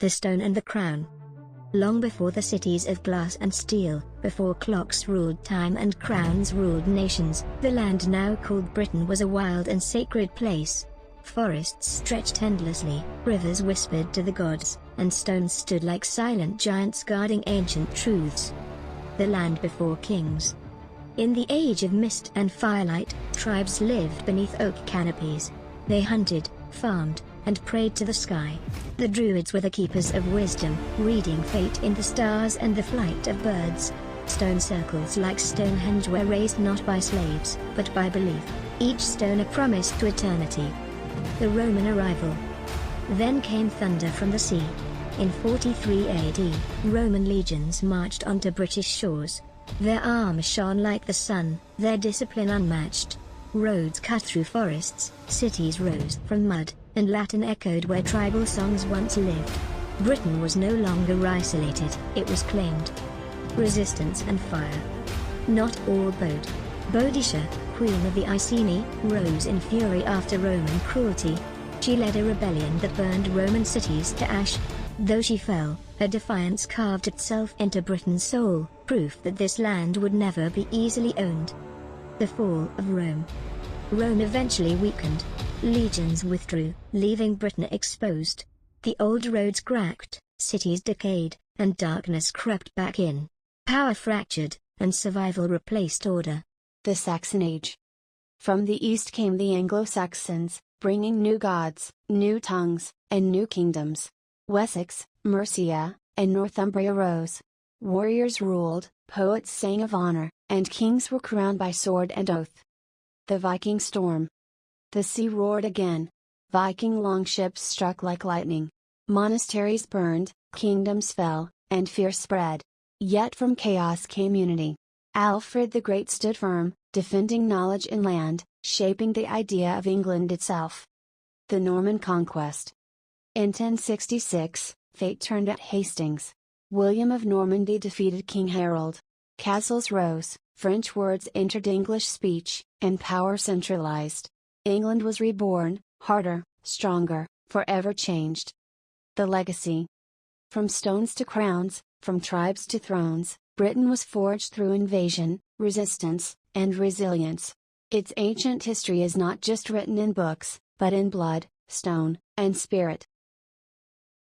the stone and the crown. Long before the cities of glass and steel, before clocks ruled time and crowns ruled nations, the land now called Britain was a wild and sacred place. Forests stretched endlessly, rivers whispered to the gods, and stones stood like silent giants guarding ancient truths. The land before kings. In the age of mist and firelight, tribes lived beneath oak canopies. They hunted, farmed, and prayed to the sky. The Druids were the keepers of wisdom, reading fate in the stars and the flight of birds. Stone circles like Stonehenge were raised not by slaves, but by belief, each stone a promise to eternity. The Roman arrival. Then came thunder from the sea. In 43 AD, Roman legions marched onto British shores. Their arms shone like the sun, their discipline unmatched. Roads cut through forests, cities rose from mud, and Latin echoed where tribal songs once lived. Britain was no longer isolated, it was claimed. Resistance and fire. Not all bowed. Boadicea, queen of the Iceni, rose in fury after Roman cruelty. She led a rebellion that burned Roman cities to ash. Though she fell, her defiance carved itself into Britain's soul, proof that this land would never be easily owned. The fall of Rome. Rome eventually weakened. Legions withdrew, leaving Britain exposed. The old roads cracked, cities decayed, and darkness crept back in. Power fractured, and survival replaced order. The Saxon Age. From the east came the Anglo-Saxons, bringing new gods, new tongues, and new kingdoms. Wessex, Mercia, and Northumbria rose. Warriors ruled, poets sang of honor, and kings were crowned by sword and oath. The Viking storm. The sea roared again. Viking longships struck like lightning. Monasteries burned, kingdoms fell, and fear spread. Yet from chaos came unity. Alfred the Great stood firm, defending knowledge and land, shaping the idea of England itself. The Norman conquest. In 1066, fate turned at Hastings. William of Normandy defeated King Harold. Castles rose, French words entered English speech, and power centralized. England was reborn, harder, stronger, forever changed. The legacy. From stones to crowns, from tribes to thrones, Britain was forged through invasion, resistance, and resilience. Its ancient history is not just written in books, but in blood, stone, and spirit.